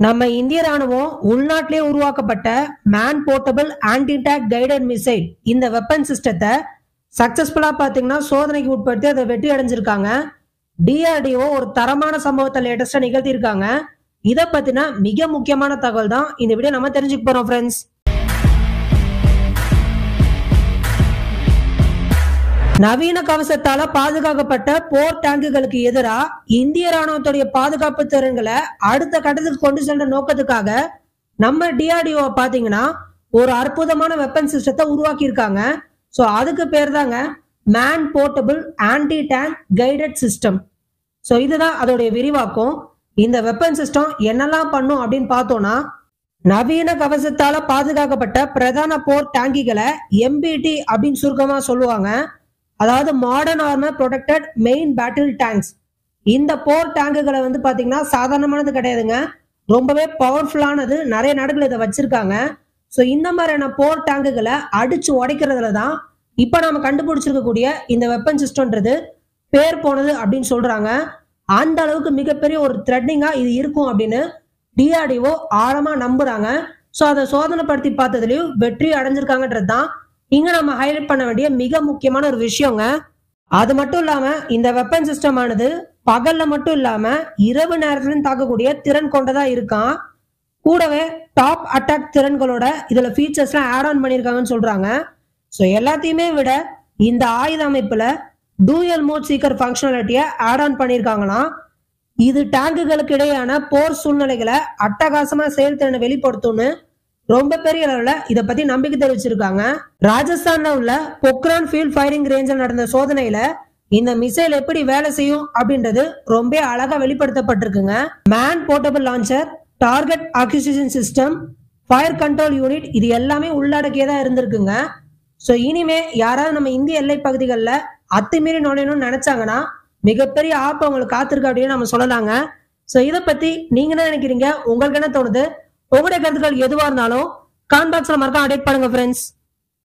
நம்ம இந்திய ராணுவம் உள்நாட்டிலே உருவாக்கப்பட்ட man portable anti take guided missile இந்த வெப்பன் சிஸ்டத்தை சக்சஸ்ஃபுல்லா பாத்தீங்கன்னா சோதனைக்கு உட்படுத்தி அதை வெற்றி அடைஞ்சிருக்காங்க. டிஆர்டிஓ ஒரு தரமான சம்பவத்தை லேட்டஸ்டா நிகழ்த்தியிருக்காங்க. இதை பத்தின மிக முக்கியமான தகவல் தான் இந்த வீடியோ நம்ம தெரிஞ்சுக்க போறோம் ஃப்ரெண்ட்ஸ். நவீன கவசத்தால பாதுகாக்கப்பட்ட போர் டேங்குகளுக்கு எதிராக இந்திய ராணுவத்துடைய பாதுகாப்பு திறன்களை அடுத்த கட்டத்துக்கு கொண்டு சென்ற நோக்கத்துக்காக நம்ம டிஆர்டிஓ பாத்தீங்கன்னா ஒரு அற்புதமான வெப்பன் சிஸ்டத்தை உருவாக்கி இருக்காங்க. சோ அதுக்கு பேர் தாங்க man portable anti tank guided system. So இதுதான் அதோடைய விரிவாக்கம். இந்த வெப்பன் சிஸ்டம் என்னெல்லாம் பண்ணும் அப்படின்னு பார்த்தோம்னா, நவீன கவசத்தால பாதுகாக்கப்பட்ட பிரதான போர் டேங்கிகளை எம்பிடி அப்படின்னு சுருக்கமா சொல்லுவாங்க. அதாவது modern armour protected main battle tanks. இந்த போர் டேங்குகளை வந்து பாத்தீங்கன்னா சாதாரணமானது கிடையாதுங்க, ரொம்பவே பவர்ஃபுல்லானது. நிறைய நாடுகள் இதை வச்சிருக்காங்க. ஸோ இந்த மாதிரியான போர் டேங்குகளை அடிச்சு உடைக்கிறதுல தான் இப்ப நாம கண்டுபிடிச்சிருக்கக்கூடிய இந்த வெப்பன் சிஸ்டம்ன்றது பேர் போனது அப்படின்னு சொல்றாங்க. அந்த அளவுக்கு மிகப்பெரிய ஒரு த்ரெட்னிங்கா இது இருக்கும் அப்படின்னு டிஆர்டிஓ ஆழமா நம்புறாங்க. ஸோ அதை சோதனைப்படுத்தி பார்த்ததுலயும் வெற்றி அடைஞ்சிருக்காங்கன்றது தான் இங்க நம்ம ஹைலைட் பண்ண வேண்டிய மிக முக்கியமான ஒரு விஷயங்க. அது மட்டும் இல்லாம இந்த வெப்பன் சிஸ்டம் ஆனது பகல்ல மட்டும் இல்லாம இரவு நேரத்திலும் தாக்கக்கூடிய திறன் கொண்டதா இருக்கான். கூடவே டாப் அட்டாக் திறன்களோட இதுல ஃபீச்சர்ஸ்லாம் ஆட் ஆன் பண்ணிருக்காங்கன்னு சொல்றாங்க. ஸோ எல்லாத்தையுமே விட இந்த ஆயுத அமைப்புல டூயல் மோட் சீக்கர் ஃபங்க்ஷனாலிட்டியை ஆட் ஆன் பண்ணிருக்காங்களாம். இது டேங்குகளுக்கு இடையான போர் சூழ்நிலைகளை அட்டகாசமா செயல்திறனை வெளிப்படுத்தும்னு ரொம்ப பெரிய அளவுல இதை பத்தி நம்பிக்கை தெரிவிச்சிருக்காங்க. ராஜஸ்தான்ல உள்ள பொக்ரான் ஃபீல்ட் ஃபயரிங் ரேஞ்சில் நடந்த சோதனையில இந்த மிசைல் எப்படி வேலை செய்யும் அப்படின்றது ரொம்ப அழகா வெளிப்படுத்தப்பட்டிருக்குங்க. Man portable launcher, target acquisition system, fire control unit இது எல்லாமே உள்ளடக்கியதா இருந்திருக்குங்க. ஸோ இனிமே யாராவது நம்ம இந்திய எல்லை பகுதிகளில் அத்துமீறி நுழையணும்னு நினைச்சாங்கன்னா மிகப்பெரிய ஆப்பு அவங்களுக்கு காத்திருக்கு அப்படின்னு நம்ம சொல்லலாங்க. ஸோ இதை பத்தி நீங்க என்ன நினைக்கிறீங்க? உங்களுக்கு என்ன தோணுது? உங்களுடைய கருத்துக்கள் எதுவா இருந்தாலும் காமெண்ட் பாக்ஸ்ல மறக்காம அப்டேட் பண்ணுங்க ஃப்ரெண்ட்ஸ்.